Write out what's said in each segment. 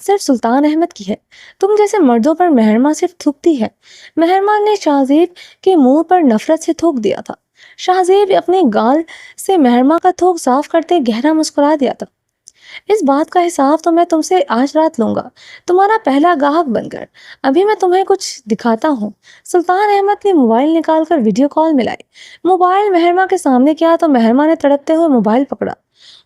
صرف سلطان احمد کی ہے، تم جیسے مردوں پر مہرما صرف تھوکتی ہے۔ مہرما نے شاہزیب کے منہ پر نفرت سے تھوک دیا تھا۔ شاہزیب اپنے گال سے مہرما کا تھوک صاف کرتے گہرا مسکرا دیا تھا۔ اس بات کا حساب تو میں تم سے آج رات لوں گا، تمہارا پہلا گاہک بن کر۔ ابھی میں تمہیں کچھ دکھاتا ہوں۔ سلطان احمد نے موبائل نکال کر ویڈیو کال ملائی۔ موبائل مہرما کے سامنے کیا تو مہرما نے تڑپتے ہوئے موبائل پکڑا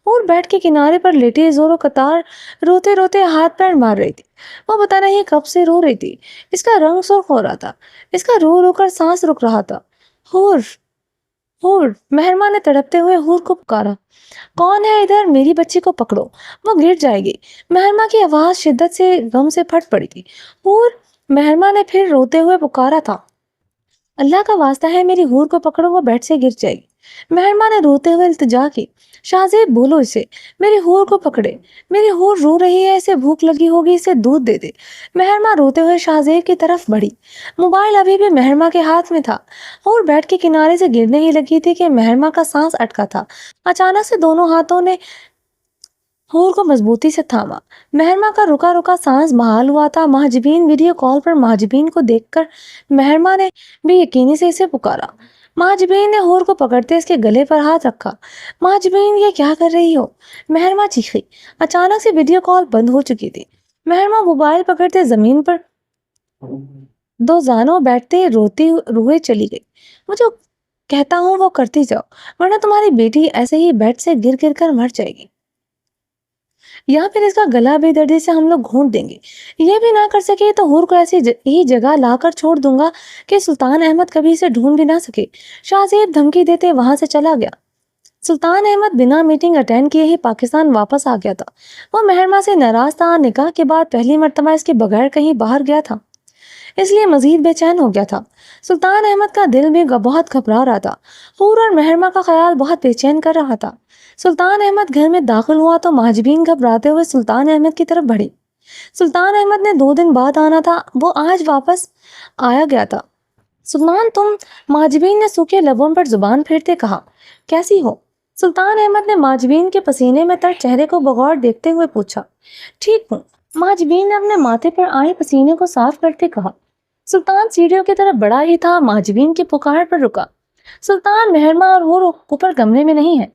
اور بیڈ کے کنارے پر لیٹے زور و قطار روتے روتے ہاتھ پیر مار رہی تھی۔ وہ پتہ نہیں کب سے رو رہی تھی۔ اس کا رنگ سرخ ہو رہا تھا، اس کا رو رو کر سانس رک رہا تھا۔ ہور ہور، مہرما نے تڑپتے ہوئے ہور کو پکارا۔ کون ہے ادھر؟ میری بچی کو پکڑو، وہ گر جائے گی۔ مہرما کی آواز شدت سے غم سے پھٹ پڑی تھی۔ ہور، مہرما نے پھر روتے ہوئے پکارا تھا۔ اللہ کا واسطہ ہے میری ہور کو پکڑو، وہ بیڈ سے گر جائے گی۔ مہرما نے روتے ہوئے التجا کی۔ شاہزیب بولو اسے، میری ہور کو پکڑے، میری ہور رو رہی ہے، اسے بھوک لگی ہوگی، اسے دودھ دے دے۔ مہرما روتے ہوئے شاہزیب کی طرف بڑھی۔ موبائل ابھی بھی مہرما کے ہاتھ میں تھا اور بیڈ کے کنارے سے گرنے ہی لگی تھی کہ مہرما کا سانس اٹکا تھا۔ اچانک سے دونوں ہاتھوں نے ہور کو مضبوطی سے تھاما۔ مہرما کا رکا رکا سانس بحال ہوا تھا۔ محجبین ویڈیو کال پر محجبین کو دیکھ کر مہرما نے بے یقینی سے اسے پکارا۔ محجبین نے ہور کو پکڑتے اس کے گلے پر ہاتھ رکھا۔ محجبین، یہ کیا کر رہی ہو؟ مہرما چیخی۔ اچانک سے ویڈیو کال بند ہو چکی تھی۔ مہرما موبائل پکڑتے زمین پر دو زانوں بیٹھتے روتی روئے چلی گئی۔ وہ جو کہتا ہوں وہ کرتی جاؤ، ورنہ تمہاری بیٹی ایسے ہی بیڈ سے گر گر کر مر جائے گی، یا پھر اس کا گلا بے دردی سے ہم لوگ گھونٹ دیں گے۔ یہ بھی نہ کر سکے تو ہور کو ایسی ہی جگہ لا کر چھوڑ دوں گا کہ سلطان احمد کبھی اسے ڈھونڈ بھی نہ سکے۔ شاہزیب دھمکی دیتے وہاں سے چلا گیا۔ سلطان احمد بنا میٹنگ اٹینڈ کیے ہی پاکستان واپس آ گیا تھا۔ وہ مہرما سے ناراض تھا، نکاح کے بعد پہلی مرتبہ اس کے بغیر کہیں باہر گیا تھا، اس لیے مزید بے چین ہو گیا تھا۔ سلطان احمد کا دل بھی بہت گھبرا رہا تھا۔ ہور اور مہرما کا خیال بہت بے چین کر رہا تھا۔ سلطان احمد گھر میں داخل ہوا تو محجبین گھبراتے ہوئے سلطان احمد کی طرف بڑھی۔ سلطان احمد نے 2 دن بعد آنا تھا، وہ آج واپس آیا گیا تھا۔ سلطان تم؟ محجبین نے سوکھے لبوں پر زبان پھیرتے کہا۔ کیسی ہو؟ سلطان احمد نے محجبین کے پسینے میں تر چہرے کو بغور دیکھتے ہوئے پوچھا۔ ٹھیک ہوں، محجبین نے اپنے ماتھے پر آئے پسینے کو صاف کرتے کہا۔ سلطان سیڑھیوں کی طرف بڑھا ہی تھا، محجبین کی پکار پر رکا۔ سلطان، مہرما اور ہور اوپر کمرے میں نہیں ہے۔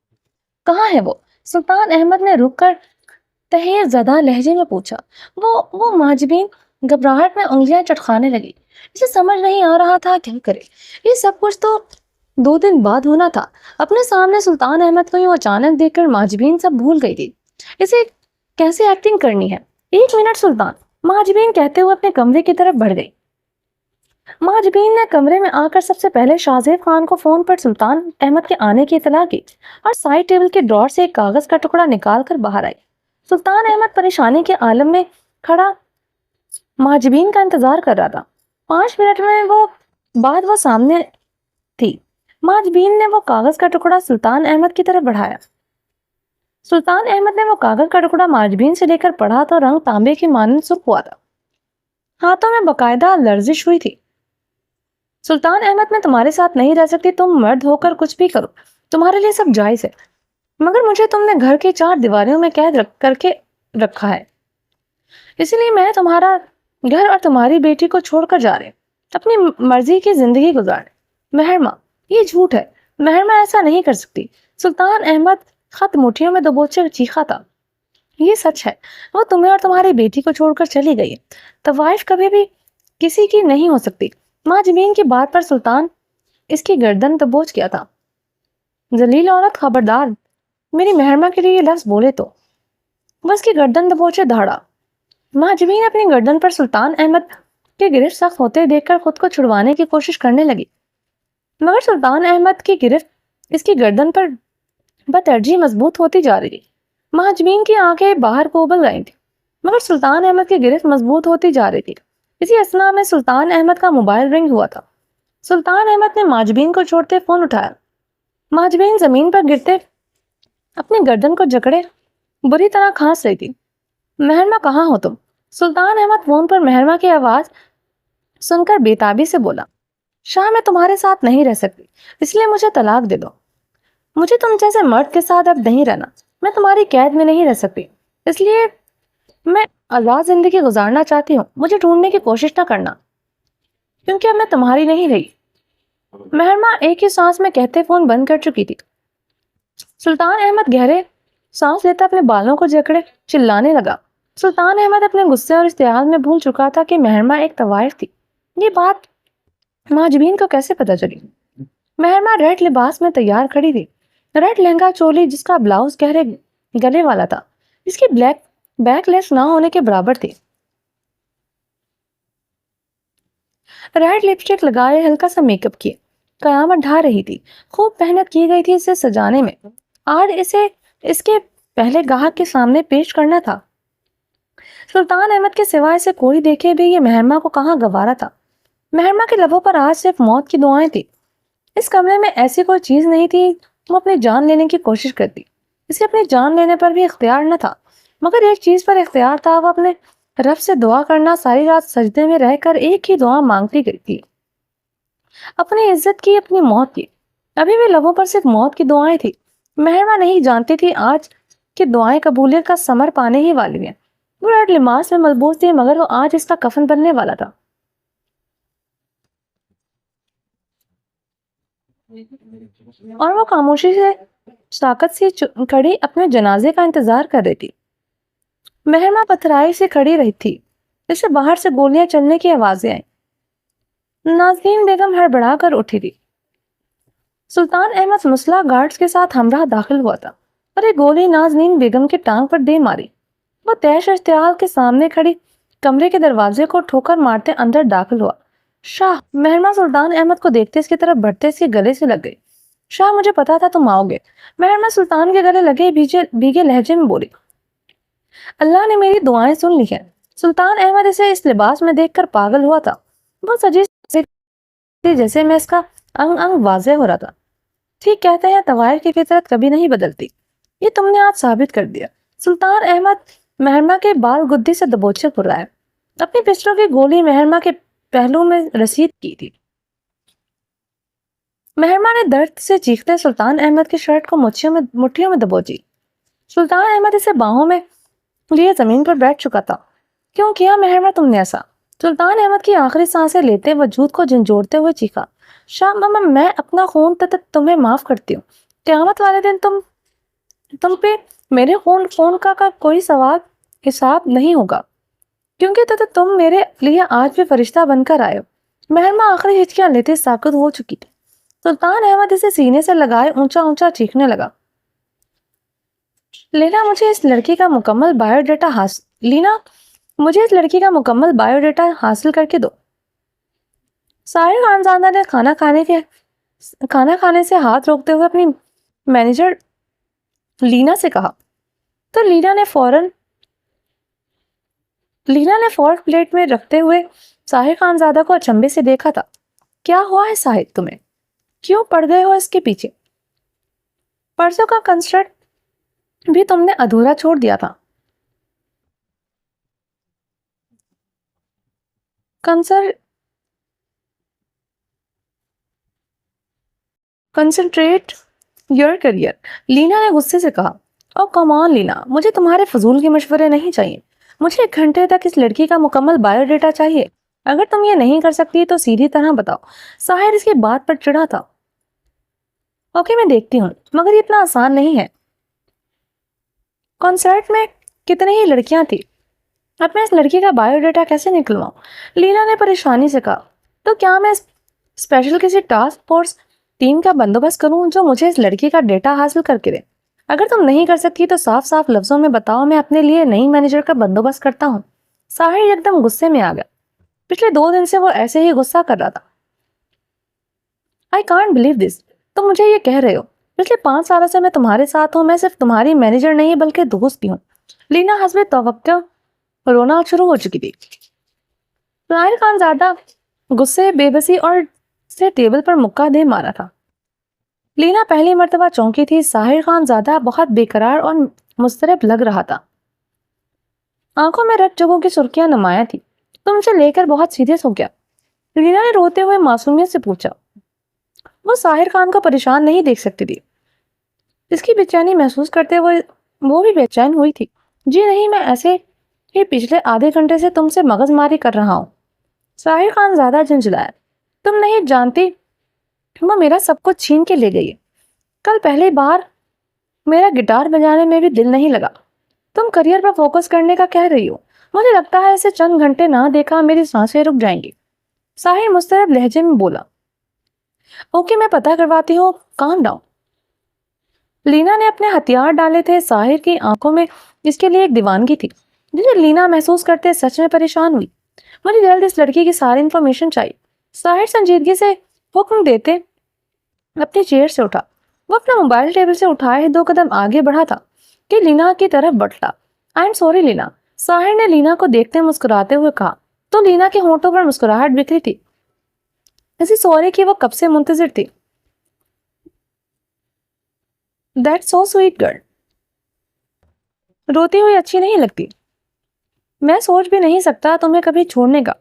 کہاں ہے وہ؟ سلطان احمد نے رک کر تحیر زدہ لہجے میں پوچھا۔ وہ محجبین گھبراہٹ میں انگلیاں چٹکانے لگی۔ اسے سمجھ نہیں آ رہا تھا کیا کرے۔ یہ سب کچھ تو 2 دن بعد ہونا تھا۔ اپنے سامنے سلطان احمد کو یوں اچانک دیکھ کر محجبین سب بھول گئی تھی۔ اسے کیسے ایکٹنگ کرنی ہے۔ 1 منٹ سلطان، محجبین کہتے ہوئے اپنے کمرے کی طرف بڑھ گئی۔ محجبین نے کمرے میں آ کر سب سے پہلے شاہزیب خان کو فون پر سلطان احمد کے آنے کی اطلاع کی اور سائڈ ٹیبل کے ڈراور سے ایک کاغذ کا ٹکڑا نکال کر باہر آئی۔ سلطان احمد پریشانی کے عالم میں کھڑا محجبین کا انتظار کر رہا تھا۔ 5 منٹ بعد وہ سامنے تھی۔ محجبین نے وہ کاغذ کا ٹکڑا سلطان احمد کی طرف بڑھایا۔ سلطان احمد نے وہ کاغذ کا ٹکڑا محجبین سے لے کر پڑھا تو رنگ تانبے کی مانند سرخ ہوا تھا۔ ہاتھوں میں باقاعدہ لرزش ہوئی تھی۔ سلطان احمد، میں تمہارے ساتھ نہیں رہ سکتی، تم مرد ہو کر کچھ بھی کرو، تمہارے لیے سب جائز ہے، مگر مجھے تم نے گھر کے 4 دیواریوں میں قید کر کے رکھا ہے، اسی لیے میں تمہارا گھر اور تمہاری بیٹی کو چھوڑ کر جا رہے، اپنی مرضی کی زندگی گزارے۔ مہرما، یہ جھوٹ ہے، مہرما ایسا نہیں کر سکتی۔ سلطان احمد خط مٹھیوں میں دبوچے چیخا تھا۔ یہ سچ ہے، وہ تمہیں اور تمہاری بیٹی کو چھوڑ کر چلی گئی ہے، طوائف کبھی بھی کسی کی نہیں ہو سکتی۔ محجبین کی بات پر سلطان اس کی گردن دبوچ گیا تھا۔ ذلیل عورت، خبردار، میری مہرما کے لیے یہ لفظ بولے تو۔ وہ اس کی گردن دبوچے دھاڑا۔ محجبین اپنی گردن پر سلطان احمد کی گرفت سخت ہوتے دیکھ کر خود کو چھڑوانے کی کوشش کرنے لگی، مگر سلطان احمد کی گرفت اس کی گردن پر بتدریج مضبوط ہوتی جا رہی تھی۔ محجبین کی آنکھیں باہر کو ابل گئی تھی، مگر سلطان احمد کی گرفت مضبوط ہوتی جا رہی تھی۔ اسی اثنا میں سلطان احمد کا موبائل رنگ ہوا تھا۔ سلطان احمد نے محجبین کو چھوڑتے فون اٹھایا۔ محجبین زمین پر گرتے اپنی گردن کو جکڑے بری طرح کھانس رہی تھی۔ مہرما، کہاں ہو تم؟ سلطان احمد فون پر مہرما کی آواز سن کر بےتابی سے بولا۔ شاہ، میں تمہارے ساتھ نہیں رہ سکتی، اس لیے مجھے طلاق دے دو۔ مجھے تم جیسے مرد کے ساتھ اب نہیں رہنا، میں تمہاری قید میں نہیں رہ سکتی، اس لیے میں آزاد زندگی گزارنا چاہتی ہوں، مجھے ڈھونڈنے کی کوشش نہ کرنا، کیونکہ اب میں تمہاری نہیں رہی۔ مہرما ایک ہی سانس میں کہتے فون بند کر چکی تھی۔ سلطان احمد گہرے سانس لیتا اپنے بالوں کو جکڑے چلانے لگا۔ سلطان احمد اپنے غصے اور اشتعال میں بھول چکا تھا کہ مہرما ایک طوائف تھی۔ یہ بات ماجبین کو کیسے پتہ چلی؟ مہرما ریڈ لباس میں تیار کھڑی تھی، ریڈ لہنگا چولی جس کا بلاؤز گہرے گلے والا تھا، اس کی بیک لیس نہ ہونے کے برابر تھی، ریڈ لپسٹک لگائے ہلکا سا میک اپ کیے قیامت ڈھا رہی تھی۔ خوب محنت کی گئی تھی اسے سجانے میں، آج اسے اس کے پہلے گاہک کے سامنے پیش کرنا تھا۔ سلطان احمد کے سوائے سے کوئی دیکھے بھی یہ مہرما کو کہاں گوارا تھا۔ مہرما کے لبوں پر آج صرف موت کی دعائیں تھی۔ اس کمرے میں ایسی کوئی چیز نہیں تھی وہ اپنی جان لینے کی کوشش کرتی، اسے اپنی جان لینے پر بھی اختیار نہ تھا، مگر ایک چیز پر اختیار تھا، وہ اپنے رب سے دعا کرنا۔ ساری رات سجدے میں رہ کر ایک ہی دعا مانگتی گئی تھی، اپنی عزت کی، اپنی موت کی۔ ابھی بھی لبوں پر صرف موت کی دعائیں تھی۔ مہرما نہیں جانتی تھی آج کہ دعائیں قبولیت کا ثمر پانے ہی والی ہیں۔ وہ ریڈ لباس میں ملبوس تھی، مگر وہ آج اس کا کفن بننے والا تھا۔ اور وہ خاموشی سے ساکت سی کھڑی اپنے جنازے کا انتظار کر رہی تھی۔ مہرما پتھرائی سے کھڑی رہی تھی، اسے باہر سے گولیاں چلنے کی آوازیں آئیں۔ نازنین بیگم ہڑبڑا کر اٹھی تھی۔ سلطان احمد مسلح گارڈز کے ساتھ ہمراہ داخل ہوا تھا اور ایک گولی نازنین بیگم کے ٹانگ پر دے ماری۔ وہ تیش اشتعال کے سامنے کھڑی کمرے کے دروازے کو ٹھوکر مارتے اندر داخل ہوا۔ شاہ! مہرما سلطان احمد کو دیکھتے اس کی طرف بڑھتے اس کے گلے سے لگ گئی۔ شاہ، مجھے پتا تھا تم آؤ گے۔ مہرما سلطان کے گلے لگے بھیگے لہجے میں بولی۔ اللہ نے میری دعائیں سن لی ہیں۔ سلطان احمد اسے اس لباس میں دیکھ کر پاگل ہوا تھا۔ وہ سجی جیسے میں اس کا انگ انگ واضح ہو رہا تھا۔ ٹھیک کہتے ہیں، طوائف کی فطرت کبھی نہیں بدلتی، یہ تم نے آج ثابت کر دیا۔ سلطان احمد مہرما کے بال گدی سے دبوچے پھر رہا ہے، اپنی پسٹل کی گولی مہرما کے پہلو میں رسید کی تھی۔ مہرما نے درد سے چیختے سلطان احمد کی شرٹ کو مٹھیوں میں دبوچی۔ سلطان احمد اسے باہوں میں لیے زمین پر بیٹھ چکا تھا۔ کیوں کیا مہرما تم نے ایسا؟ سلطان احمد کی آخری سانسیں لیتے وجود کو جھنجھوڑتے ہوئے چیخا۔ شاہ ماما، میں اپنا خون تمہیں معاف کرتی ہوں۔ قیامت والے دن تم پہ میرے خون کا کوئی حساب نہیں ہوگا، کیونکہ تم میرے لیے آج بھی فرشتہ بن کر آئے ہو۔ مہرما آخری ہچکیاں لیتے ساکت ہو چکی تھی۔ سلطان احمد اسے سینے سے لگائے اونچا اونچا چیخنے لگا۔ لینا، مجھے اس لڑکی کا مکمل بائیو ڈیٹا حاصل کر کے دو۔ سارے خانزادہ نے کھانا کھانے سے ہاتھ روکتے ہوئے اپنی مینیجر لینا سے کہا، تو لینا نے فورک پلیٹ میں رکھتے ہوئے ساحر خانزادہ کو اچنبے سے دیکھا تھا۔ کیا ہوا ہے ساحر تمہیں؟ کیوں پڑ گئے ہو اس کے پیچھے؟ پرسوں کا کنسرٹ بھی تم نے ادھورا چھوڑ دیا تھا۔ کنسنٹریٹ یور کریئر، لینا نے غصے سے کہا۔ او کم آن لینا، مجھے تمہارے فضول کے مشورے نہیں چاہیے۔ مجھے 1 گھنٹے تک اس لڑکی کا مکمل بائیو ڈیٹا چاہیے۔ اگر تم یہ نہیں کر سکتی تو سیدھی طرح بتاؤ۔ ساحر اس کی بات پر چڑھا تھا۔ اوکے، میں دیکھتی ہوں، مگر یہ اتنا آسان نہیں ہے۔ کنسرٹ میں کتنی ہی لڑکیاں تھیں، اب میں اس لڑکی کا بائیو ڈیٹا کیسے نکلواؤں؟ لینا نے پریشانی سے کہا۔ تو کیا میں اسپیشل کسی ٹاسک فورس ٹیم کا بندوبست کروں جو مجھے اس لڑکی کا ڈیٹا حاصل کر کے دے؟ اگر تم نہیں کر سکتی تو صاف صاف لفظوں میں بتاؤ، میں اپنے لیے نئی مینیجر کا بندوبست کرتا ہوں۔ ساحر ایک دم غصے میں آ گیا۔ پچھلے 2 دن سے وہ ایسے ہی غصہ کر رہا تھا۔ I can't believe this، تم مجھے یہ کہہ رہے ہو؟ پچھلے 5 سالوں سے میں تمہارے ساتھ ہوں، میں صرف تمہاری مینیجر نہیں بلکہ دوست بھی ہوں۔ لینا حسب توقع رونا شروع ہو چکی تھی۔ ساحر خانزادہ غصے، بے بسی اور سے ٹیبل پر مکہ دے مارا تھا۔ لینا پہلی مرتبہ چونکی تھی۔ ساحر خانزادہ بہت بے قرار اور مضطرب لگ رہا تھا، آنکھوں میں رت جگہوں کی سرخیاں نمایاں تھی۔ تم سے لے کر بہت سیریس ہو گیا؟ لینا نے روتے ہوئے معصومیت سے پوچھا۔ وہ ساحر خان کو پریشان نہیں دیکھ سکتی تھی، اس کی بے چینی محسوس کرتے ہوئے وہ بھی بے چین ہوئی تھی۔ جی نہیں، میں ایسے یہ پچھلے آدھے گھنٹے سے تم سے مغز ماری کر رہا ہوں۔ ظاہر خان زیادہ جھنجھلایا۔ تم نہیں جانتی وہ میرا سب کچھ چھین کے لے گئی ہے۔ کل پہلی بار میرا گٹار بجانے میں بھی دل نہیں لگا۔ تم کریئر پر فوکس کرنے کا کہہ رہی ہو، مجھے لگتا ہے اسے چند گھنٹے نہ دیکھا میری سانسیں رک جائیں گی۔ ساحر مسترب لہجے میں بولا۔ اوکے میں پتہ کرواتی ہوں، کام ڈاؤن۔ لینا نے اپنے ہتھیار ڈالے تھے۔ ساحر کی آنکھوں میں اس کے لیے ایک دیوانگی تھی جسے لینا محسوس کرتے سچ میں پریشان ہوئی۔ مجھے جلد اس لڑکی کی ساری انفارمیشن چاہیے۔ ساحر سنجیدگی سے حکم دیتے اپنی چیئر سے اٹھا۔ وہ اپنا موبائل ٹیبل سے اٹھائے 2 قدم آگے بڑھا تھا کہ لینا کی طرف بڑھا۔ آئی ایم سوری لینا، ساحر نے لینا کو دیکھتے مسکراتے ہوئے کہا تو لینا کے ہونٹوں پر مسکراہٹ بکھری تھی، اسی سوری کی وہ کب سے منتظر تھی۔ That's so sweet girl. روتی ہوئی اچھی نہیں لگتی۔ میں سوچ بھی نہیں سکتا تمہیں کبھی چھوڑنے کا۔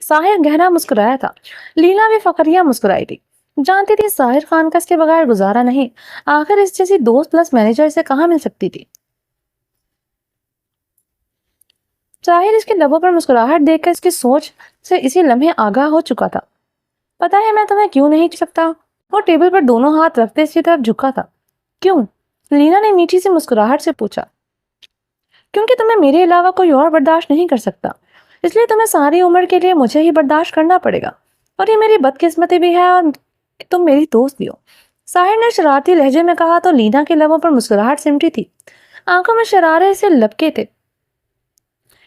ساحر گہرا مسکرایا تھا۔ لینا بھی فخریہ مسکرائی تھی، جانتی تھی ساحر خان کا اس کے بغیر گزارا نہیں۔ آخر اس جیسی دوست پلس مینیجر سے کہاں مل سکتی تھی۔ ساحر اس کے لبوں پر مسکراہٹ دیکھ کر اس کی سوچ سے اسی لمحے آگاہ ہو چکا تھا۔ پتا ہے میں تمہیں کیوں نہیں سکتا؟ وہ ٹیبل پر دونوں ہاتھ رکھتے اس کی طرف جھکا تھا۔ کیوں؟ لینا نے میٹھی سی مسکراہٹ سے پوچھا۔ کیونکہ تمہیں میرے علاوہ کوئی اور برداشت نہیں کر سکتا، اس لیے تمہیں ساری عمر کے لیے مجھے ہی برداشت کرنا پڑے گا، اور یہ میری بدقسمتی بھی ہے اور تم میری دوست بھی ہو۔ ساحر نے شرارتی لہجے میں کہا تو لینا کے لبوں پر مسکراہٹ سمٹی تھی، آنکھوں میں شرارے سے لپکے تھے۔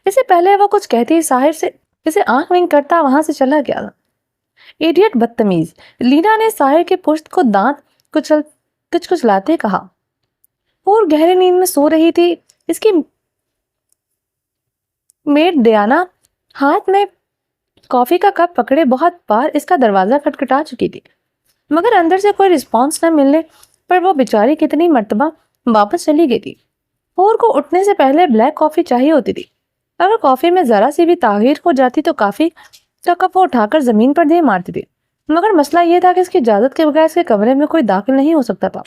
اسے پہلے وہ کچھ کہتی ساحر سے اسے آنکھ ونک کرتا وہاں سے چلا گیا تھا۔ ایڈیٹ بدتمیز، لینا نے ساحر کے پشت کو دانت کچھ لاتے کہا۔ اور گہری نیند میں سو رہی تھی۔ اس کی میڈ دیانا ہاتھ میں کافی کا کپ پکڑے بہت بار اس کا دروازہ کھٹکھٹا چکی تھی، مگر اندر سے کوئی رسپانس نہ ملنے پر وہ بیچاری کتنی مرتبہ واپس چلی گئی تھی۔ اور کو اٹھنے سے پہلے بلیک کافی چاہیے ہوتی تھی۔ اگر کافی میں ذرا سی بھی تاخیر ہو جاتی تو کافی کا کپ وہ اٹھا کر زمین پر دے مارتی تھی، مگر مسئلہ یہ تھا کہ اس کی اجازت کے بغیر اس کے کمرے میں کوئی داخل نہیں ہو سکتا تھا۔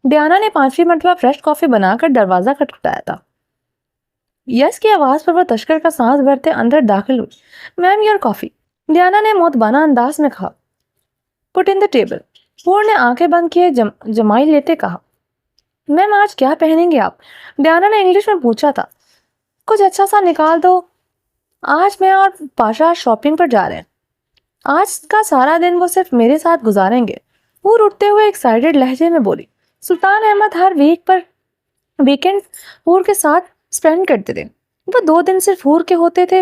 ڈیانا نے 5ویں مرتبہ فریش کافی بنا کر دروازہ کھٹکھٹایا تھا۔ یس کی آواز پر وہ تشکر کا سانس بھرتے اندر داخل ہوئی۔ میم یور کافی، ڈیانا نے مؤدبانہ انداز میں کہا۔ پٹ ان دا ٹیبل، پور نے آنکھیں بند کیے جمائی لیتے کہا۔ میم آج کیا پہنیں گے آپ؟ ڈیانا نے انگلش میں پوچھا تھا۔ کچھ اچھا سا نکال دو، آج میں اور پاشا شاپنگ پر جا رہے ہیں۔ آج کا سارا دن وہ صرف میرے ساتھ گزاریں گے، پور اٹھتے ہوئے ایکسائٹڈ لہجے میں بولی۔ سلطان احمد ہر ویکنڈ پور کے ساتھ سپینڈ کرتے تھے۔ وہ 2 دن صرف پور کے ہوتے تھے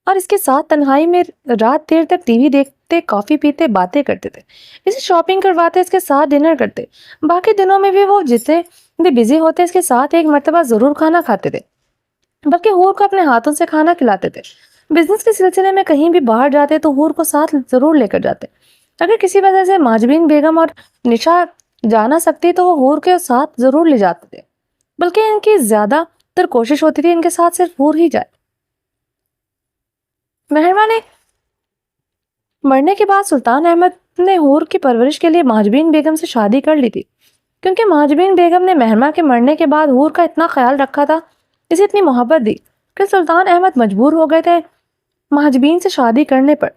اور اس کے ساتھ تنہائی میں رات دیر تک ٹی وی دیکھتے، کافی پیتے، باتیں کرتے تھے، اسے شاپنگ کرواتے، اس کے ساتھ ڈنر کرتے۔ باقی دنوں میں بھی وہ جتنے بھی بزی ہوتے اس کے ساتھ ایک مرتبہ ضرور کھانا کھاتے تھے، بلکہ ہور کو اپنے ہاتھوں سے کھانا کھلاتے تھے۔ بزنس کے سلسلے میں کہیں بھی باہر جاتے تو ہور کو ساتھ ضرور لے کر جاتے۔ اگر کسی وجہ سے ماجبین بیگم اور نشا جا نہ سکتی تو وہ ہور کے ساتھ ضرور لے جاتے تھے، بلکہ ان کی زیادہ تر کوشش ہوتی تھی ان کے ساتھ صرف ہور ہی جائے۔ مہرمہ نے مرنے کے بعد سلطان احمد نے ہور کی پرورش کے لیے ماجبین بیگم سے شادی کر لی تھی، کیونکہ ماجبین بیگم نے مہرمہ کے مرنے کے بعد ہور کا اتنا خیال رکھا تھا، اسے اتنی محبت دی کہ سلطان احمد مجبور ہو گئے تھے ماجبین سے شادی کرنے پر۔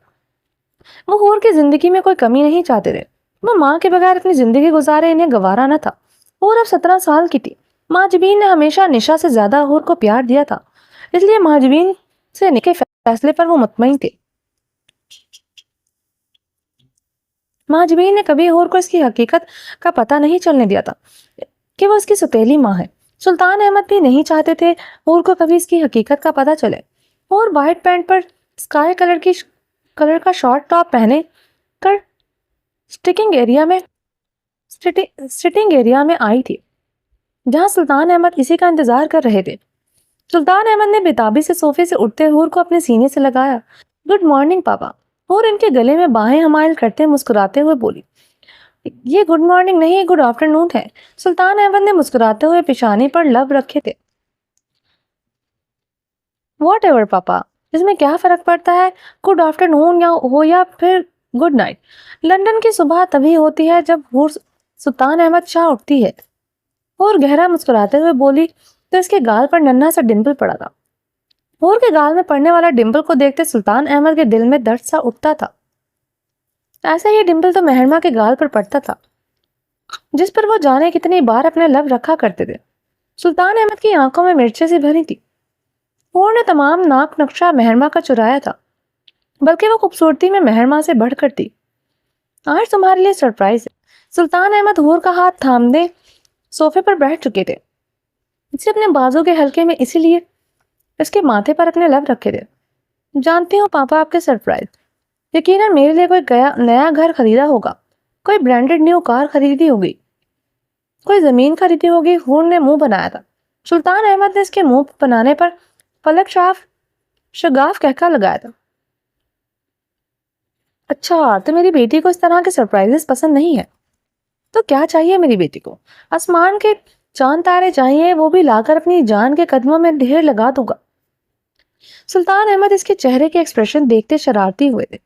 وہ ہور کی زندگی میں کوئی کمی نہیں چاہتے تھے، وہ ماں کے بغیر اپنی زندگی گزارے انہیں گوارا نہ تھا۔ ہور اب 17 سال کی تھی۔ ماجبین نے ہمیشہ نشا سے زیادہ ہور کو پیار دیا تھا، اس لیے ماجبین سے نکے فیصلے پر وہ مطمئن تھے۔ ماجبین نے کبھی ہور کو اس کی حقیقت کا پتہ نہیں چلنے دیا تھا کہ وہ اس کی سوتیلی ماں ہے۔ سلطان احمد بھی نہیں چاہتے تھے ہور کو کبھی اس کی حقیقت کا پتہ چلے۔ اور وائٹ پینٹ پر اسکائی کلر کا شارٹ ٹاپ پہنے کر سٹنگ ایریا میں آئی تھی، جہاں سلطان احمد کسی کا انتظار کر رہے تھے۔ سلطان احمد نے بےتابی سے صوفے سے اٹھتے ہور کو اپنے سینے سے لگایا۔ گڈ مارننگ پاپا، اور ان کے گلے میں باہیں حمائل کرتے مسکراتے ہوئے بولی۔ یہ گڈ مارننگ نہیں، گڈ آفٹر نون ہے۔ سلطان احمد نے مسکراتے ہوئے پیشانی پر لب رکھے تھے۔ واٹ ایور پاپا، اس میں کیا فرق پڑتا ہے گڈ آفٹر نون یا پھر گڈ نائٹ۔ لندن کی صبح تبھی ہوتی ہے جب سلطان احمد شاہ اٹھتی ہے۔ اور گہرا مسکراتے ہوئے بولی تو اس کے گال پر ننھا سا ڈمپل پڑا تھا۔ حور کے گال میں پڑنے والا ڈمپل کو دیکھتے سلطان احمد کے دل میں درد سا اٹھتا تھا۔ ایسا ہی ڈمپل تو مہرما کے گال پر پڑتا تھا جس پر وہ جانے کتنی بار اپنے لب رکھا کرتے تھے۔ سلطان احمد کی آنکھوں میں مرچیں سی بھری تھی۔ حور نے تمام ناک نقشہ مہرما کا چرایا تھا، بلکہ وہ خوبصورتی میں مہرما سے بڑھ کر تھی۔ آج تمہارے لیے سرپرائز ہے۔ سلطان احمد حور کا ہاتھ تھامنے صوفے پر بیٹھ چکے تھے، اسے اپنے بازو کے حلقے میں اسی لیے اس کے ماتھے پر اپنے لب رکھے تھے۔ جانتی ہوں پاپا آپ کے سرپرائز، یقیناً میرے لیے کوئی نیا گھر خریدا ہوگا، کوئی برانڈڈ نیو کار خریدی ہوگی، کوئی زمین خریدی ہوگی۔ حور نے منہ بنایا تھا۔ سلطان احمد نے اس کے منہ بنانے پر فلک شگاف کہکا لگایا تھا۔ اچھا تو میری بیٹی کو اس طرح کے سرپرائزز پسند نہیں ہے، تو کیا چاہیے میری بیٹی کو؟ آسمان کے چاند تارے چاہیے، وہ بھی لا کر اپنی جان کے قدموں میں ڈھیر لگا دوں گا۔ سلطان احمد اس کے چہرے کے ایکسپریشن دیکھتے شرارتی ہوئے تھے۔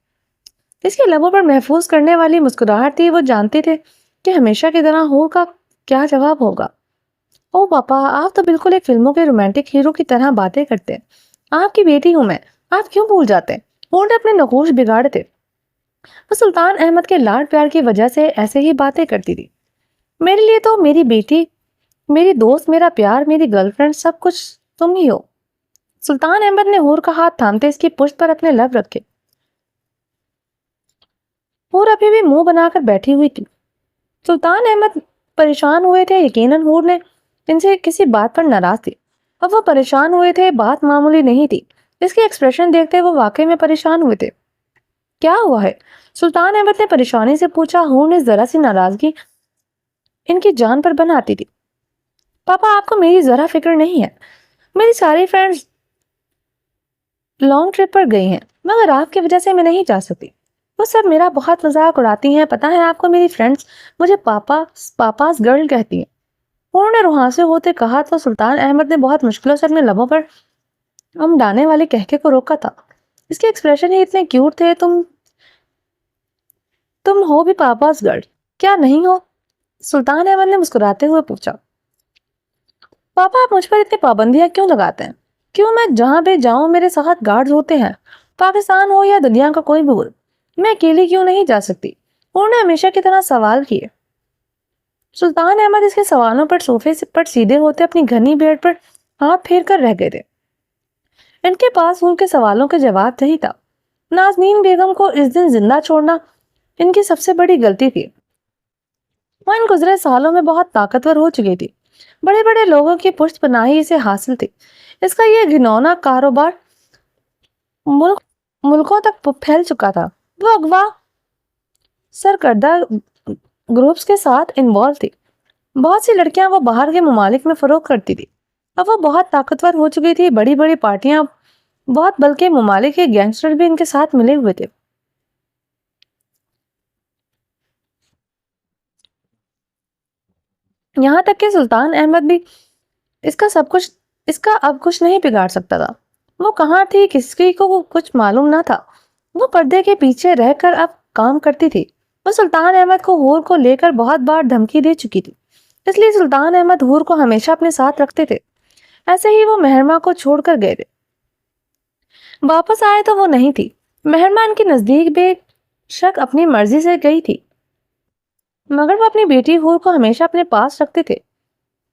اس کے لبوں پر محفوظ کرنے والی مسکراہٹ تھی۔ وہ جانتے تھے کہ ہمیشہ کی طرح حور کا کیا جواب ہوگا۔ او پاپا، آپ تو بالکل ایک فلموں کے رومانٹک ہیرو کی طرح باتیں کرتے ہیں۔ آپ کی بیٹی ہوں میں، آپ کیوں بھول جاتے ہیں؟ حور نے اپنے نقوش بگاڑے تھے۔ وہ سلطان احمد کے لاڈ پیار کی وجہ سے ایسے ہی باتیں کرتی تھی۔ میرے لیے تو میری بیٹی، میری دوست، میرا پیار، میری گرل فرینڈ، سب کچھ تم ہی ہو۔ سلطان احمد نے حور کا ہاتھ تھامتے اس کی پشت پر اپنے لب رکھے۔ حور ابھی بھی منہ بنا کر بیٹھی ہوئی تھی۔ سلطان احمد پریشان ہوئے تھے، یقیناً حور نے ان سے کسی بات پر ناراض تھی۔ اب وہ پریشان ہوئے تھے، بات معمولی نہیں تھی۔ اس کے ایکسپریشن دیکھتے وہ واقعی میں پریشان ہوئے تھے۔ کیا ہوا ہے؟ سلطان احمد نے پریشانی سے پوچھا۔ حور نے ذرا سی ناراضگی ان کی جان پر بناتی تھی۔ پاپا آپ کو میری ذرا فکر نہیں ہے، میری ساری فرینڈز لانگ ٹرپ پر گئی ہیں، مگر آپ کی وجہ سے میں نہیں جا سکتی۔ وہ سب میرا بہت مذاق اڑاتی ہیں، پتہ ہے آپ کو میری فرینڈز مجھے پاپاز گرل کہتی ہیں۔ انہوں نے روحاں سے ہوتے کہا تو سلطان احمد نے بہت مشکلوں سے اپنے لبوں پر ڈانے والے کہکے کو روکا تھا۔ اس کے ایکسپریشن ہی اتنے کیوٹ تھے۔ تم ہو بھی پاپاز گرل، کیا نہیں ہو؟ سلطان احمد نے مسکراتے ہوئے پوچھا۔ پاپا آپ مجھ پر اتنی پابندیاں کیوں لگاتے ہیں؟ کیوں میں جہاں بھی جاؤں میرے ساتھ گارڈز ہوتے ہیں، پاکستان ہو یا دنیا کا کوئی بھی ملک، میں اکیلی کیوں نہیں جا سکتی؟ انہوں نے ہمیشہ کی طرح سوال کیے۔ سلطان احمد اس کے سوالوں پر صوفے پر سیدھے ہوتے اپنی گھنی بیڑ پر ہاتھ پھیر کر رہ گئے تھے۔ ان کے پاس ان کے سوالوں کے جواب نہیں تھا۔ نازنین بیگم کو اس دن زندہ چھوڑنا ان کی سب سے بڑی غلطی تھی۔ وہ ان گزرے سالوں میں بہت طاقتور ہو چکی تھی، بڑے بڑے لوگوں کی پشت پناہی اسے حاصل تھی۔ اس کا یہ گھنونا کاروبار ملکوں تک پھیل چکا تھا۔ وہ اغوا سرکردہ گروپس کے ساتھ انوالو تھی۔ بہت سی لڑکیاں وہ باہر کے ممالک میں فروخت کرتی تھی۔ اب وہ بہت طاقتور ہو چکی تھی، بڑی بڑی پارٹیاں، بہت بلکہ ممالک کے گینگسٹر بھی ان کے ساتھ ملے ہوئے تھے۔ یہاں تک کہ سلطان احمد بھی اس کا اب کچھ نہیں بگاڑ سکتا تھا۔ وہ کہاں تھی کسی کو کچھ معلوم نہ تھا۔ وہ پردے کے پیچھے رہ کر اب کام کرتی تھی۔ وہ سلطان احمد کو حور کو لے کر بہت بار دھمکی دے چکی تھی، اس لیے سلطان احمد حور کو ہمیشہ اپنے ساتھ رکھتے تھے۔ ایسے ہی وہ مہرما کو چھوڑ کر گئے تھے۔ واپس آئے تو وہ نہیں تھی۔ مہرما ان کے نزدیک بے شک اپنی مرضی سے گئی تھی، مگر وہ اپنی بیٹی حور کو ہمیشہ اپنے پاس رکھتے تھے۔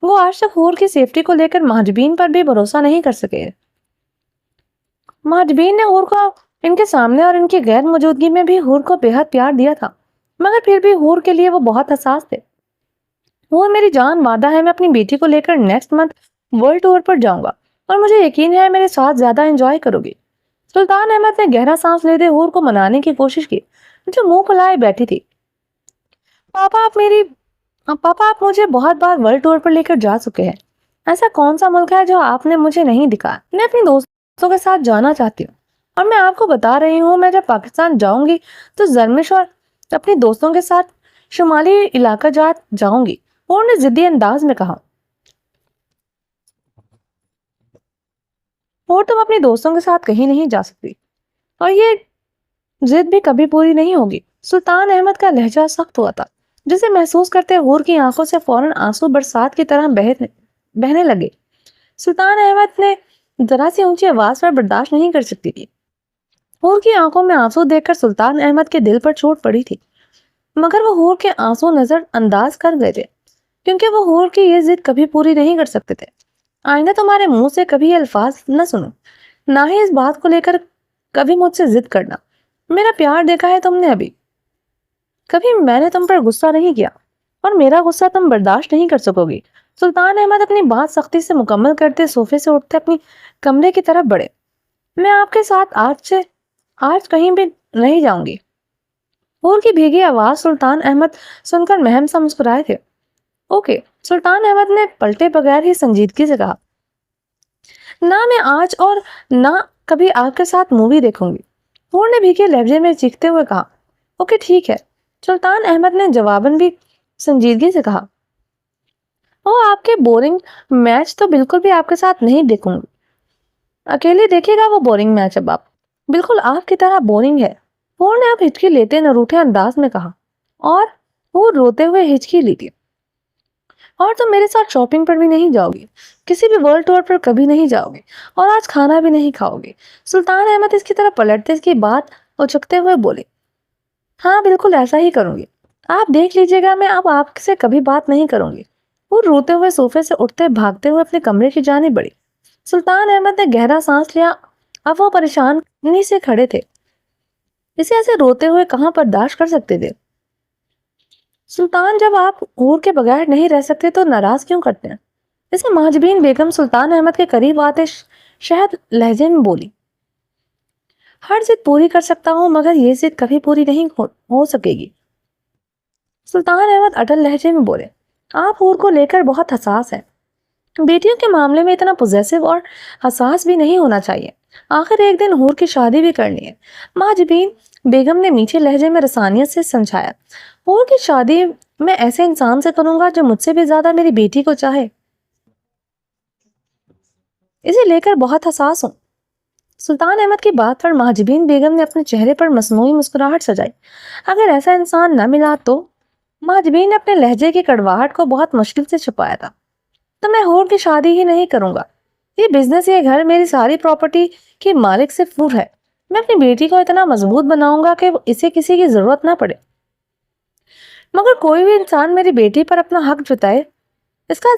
وہ آج تک حور کی سیفٹی کو لے کر محجبین پر بھی بھروسہ نہیں کر سکے۔ محجبین نے حور کو ان کے سامنے اور ان کی غیر موجودگی میں بھی حور کو بے حد پیار دیا تھا، مگر پھر بھی حور کے لیے وہ بہت حساس تھے۔ حور میری جان، وعدہ ہے میں اپنی بیٹی کو لے کر نیکسٹ منتھ ورلڈ ٹور پر جاؤں گا، اور مجھے یقین ہے میرے ساتھ زیادہ انجوائے کرو گی۔ سلطان احمد نے گہرا سانس لیتے حور کو منانے کی کوشش کی، جو منہ پھلائے بیٹھی تھی۔ پاپا آپ مجھے بہت بار ورلڈ ٹور پر لے کر جا چکے ہیں۔ ایسا کون سا ملک ہے جو آپ نے مجھے نہیں دکھایا؟ میں اپنی دوستوں کے ساتھ جانا چاہتی ہوں، اور میں آپ کو بتا رہی ہوں میں جب پاکستان جاؤں گی تو زرمش اور اپنی دوستوں کے ساتھ شمالی علاقہ جات جاؤں گی، انہوں نے ضدی انداز میں کہا۔ اور تم اپنی دوستوں کے ساتھ کہیں نہیں جا سکتی، اور یہ ضد بھی کبھی پوری نہیں ہوگی۔ سلطان احمد کا لہجہ سخت ہوا تھا۔ جسے محسوس کرتے حور کی آنکھوں سے فوراً آنسو برسات کی طرح بہنے لگے۔ سلطان احمد نے ذرا سی اونچی آواز پر برداشت نہیں کر سکتی تھی۔ حور کی آنکھوں میں آنسو دیکھ کر سلطان احمد کے دل پر چوٹ پڑی تھی، مگر وہ حور کے آنسو نظر انداز کر گئے تھے، کیونکہ وہ حور کی یہ ضد کبھی پوری نہیں کر سکتے تھے۔ آئندہ تمہارے منہ سے کبھی یہ الفاظ نہ سنوں، نہ ہی اس بات کو لے کر کبھی مجھ سے ضد کرنا۔ میرا پیار دیکھا ہے تم نے ابھی، کبھی میں نے تم پر غصہ نہیں کیا، اور میرا غصہ تم برداشت نہیں کر سکو گی۔ سلطان احمد اپنی بات سختی سے مکمل کرتے صوفے سے اٹھتے اپنی کمرے کی طرف بڑھے۔ میں آپ کے ساتھ آج کہیں بھی نہیں جاؤں گی۔ حور کی بھیگی آواز سلطان احمد سن کر مہم سا مسکرائے تھے۔ اوکے، سلطان احمد نے پلٹے بغیر ہی سنجیدگی سے کہا۔ نہ میں آج اور نہ کبھی آپ کے ساتھ مووی دیکھوں گی، حور نے بھیگے لہجے میں چیختے ہوئے کہا۔ اوکے ٹھیک ہے، سلطان احمد نے جواباً بھی سنجیدگی سے کہا۔ آپ کے بورنگ میچ تو بالکل بھی آپ کے ساتھ نہیں دیکھوں گی۔ اکیلے دیکھے گا وہ بورنگ میچ اب آپ، بالکل آپ کی طرح بورنگ ہے، حور نے اب ہچکی لیتے نروٹھے انداز میں کہا، اور وہ روتے ہوئے ہچکی لی تھی۔ اور تم میرے ساتھ شاپنگ پر بھی نہیں جاؤ گی، کسی بھی ورلڈ ٹور پر کبھی نہیں جاؤ گے، اور آج کھانا بھی نہیں کھاؤ گے۔ سلطان احمد اس کی طرف پلٹتے اس کی بات اچکتے ہوئے بولے۔ ہاں بالکل ایسا ہی کروں گی، آپ دیکھ لیجئے گا، میں اب آپ سے کبھی بات نہیں کروں گی۔ وہ روتے ہوئے صوفے سے اٹھتے بھاگتے ہوئے اپنے کمرے کی جانب بڑھی۔ سلطان احمد نے گہرا سانس لیا، اب وہ پریشانی سے کھڑے تھے، اسے ایسے روتے ہوئے کہاں برداشت کر سکتے تھے۔ سلطان جب آپ حور کے بغیر نہیں رہ سکتے تو ناراض کیوں کرتے ہیں؟ اسے ماجبین بیگم سلطان احمد کے قریب آتے شہد لہجے میں بولی۔ ہر ضد پوری کر سکتا ہوں، مگر یہ ضد کبھی پوری نہیں ہو سکے گی۔ سلطان احمد اٹل لہجے میں بولے۔ آپ حور کو لے کر بہت حساس ہیں، بیٹیوں کے معاملے میں اتنا پوزیسو اور حساس بھی نہیں ہونا چاہیے، آخر ایک دن حور کی شادی بھی کرنی ہے۔ ماجبین بیگم نے میٹھے لہجے میں رسانیت سے سمجھایا۔ حور کی شادی میں ایسے انسان سے کروں گا جو مجھ سے بھی زیادہ میری بیٹی کو چاہے، اسے لے کر بہت حساس ہوں۔ سلطان احمد کی بات پر ماجبین بیگم نے اپنے چہرے پر مصنوعی مسکراہٹ سجائی۔ اگر ایسا انسان نہ ملا تو؟ ماجبین نے اپنے لہجے کی کڑواہٹ کو بہت مشکل سے چھپایا تھا۔ تو میں حور کی شادی ہی نہیں کروں گا، یہ بزنس، یہ گھر، میری ساری پراپرٹی کی مالک صرف حور ہے۔ میں اپنی بیٹی کو اتنا مضبوط بناؤں گا کہ اسے کسی کی ضرورت نہ پڑے، مگر کوئی بھی انسان میری بیٹی پر اپنا حق جتائے، اس کا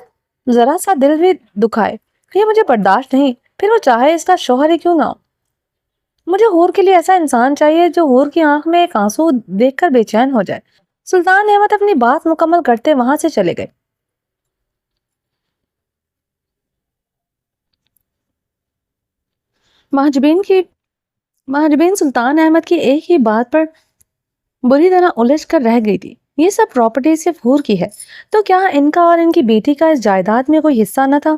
ذرا سا دل بھی دکھائے، یہ مجھے برداشت نہیں، پھر وہ چاہے اس کا شوہر ہی کیوں نہ ہو۔ مجھے حور کے لیے ایسا انسان چاہیے جو حور کی آنکھ میں ایک آنسو دیکھ کر بے چین ہو جائے۔ سلطان احمد اپنی بات مکمل کرتے وہاں سے چلے گئے۔ ماجبین سلطان احمد کی ایک ہی بات پر بری طرح الجھ کر رہ گئی تھی۔ یہ سب پراپرٹی صرف حور کی ہے، تو کیا ان کا اور ان کی بیٹی کا اس جائیداد میں کوئی حصہ نہ تھا؟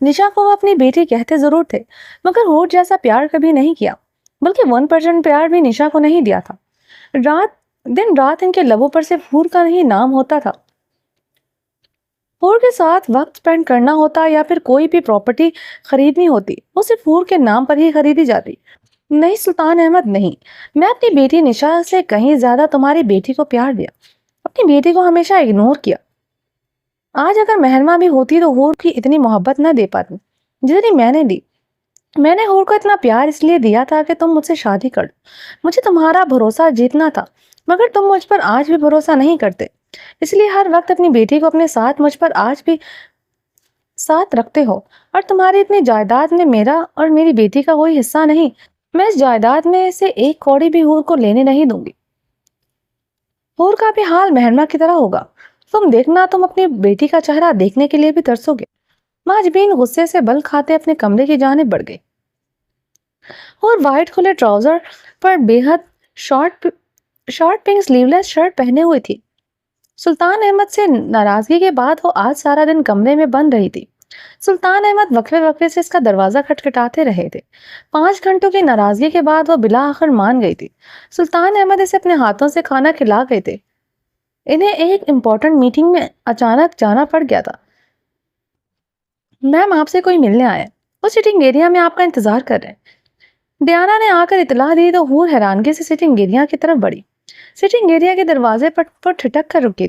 نشا کو وہ اپنی بیٹی کہتے ضرور تھے، مگر حور جیسا پیار کبھی نہیں کیا، بلکہ 1% پیار بھی نشا کو نہیں دیا تھا۔ دن رات ان کے لبوں پر صرف حور کا ہی نام ہوتا تھا۔ حور کے ساتھ وقت سپینڈ کرنا ہوتا یا پھر کوئی بھی پراپرٹی خریدنی ہوتی، وہ صرف حور کے نام پر ہی خریدی جاتی۔ نہیں سلطان احمد نہیں، میں اپنی بیٹی نشا سے کہیں زیادہ تمہاری بیٹی کو پیار دیا، اپنی بیٹی کو ہمیشہ اگنور کیا۔ آج اگر مہرماں بھی ہوتی تو حور کی اتنی محبت نہ دے پاتی جتنی میں نے دی۔ میں نے حور کو اتنا پیار اس لیے دیا تھا کہ تم مجھ سے شادی کر دو، مجھے تمہارا بھروسہ جیتنا تھا، مگر تم مجھ پر آج بھی بھروسہ نہیں کرتے، اس لیے ہر وقت اپنی بیٹی کو اپنے ساتھ مجھ پر آج بھی ساتھ رکھتے ہو، اور تمہاری اتنی جائیداد میں میرا اور میری بیٹی کا کوئی حصہ نہیں۔ میں اس جائیداد میں سے ایک کوڑی بھی حور کو لینے نہیں دوں گی۔ حور کا بھی حال مہرمہ کی طرح ہوگا، تم دیکھنا، تم اپنی بیٹی کا چہرہ دیکھنے کے لیے بھی ترسو گے۔ ماجبین غصے سے بل کھاتے اپنے کمرے کی جانب بڑھ گئی۔ اور وائٹ کھلے ٹراؤزر پر بے حد شارٹ پنک سلیو لیس شرٹ پہنے ہوئی تھی۔ سلطان احمد سے ناراضگی کے بعد وہ آج سارا دن کمرے میں بند رہی تھی۔ سلطان احمد وقفے سے اس کا دروازہ کھٹکھٹاتے رہے تھے۔ 5 گھنٹوں کی ناراضگی کے بعد وہ بالآخر مان گئی تھی۔ سلطان احمد اسے اپنے ہاتھوں سے کھانا کھلا گئے تھے۔ انہیں ایک امپورٹنٹ میٹنگ میں اچانک جانا پڑ گیا تھا۔ میم آپ سے کوئی ملنے آیا ہے، وہ سٹنگ ایریا میں آپ کا انتظار کر رہے ہیں۔ ڈیانا نے آ کر اطلاع دی تو حور حیرانگی سے سٹنگ ایریا کی طرف بڑھی۔ سٹنگ ایریا کے دروازے پر ٹھٹک کر رکی،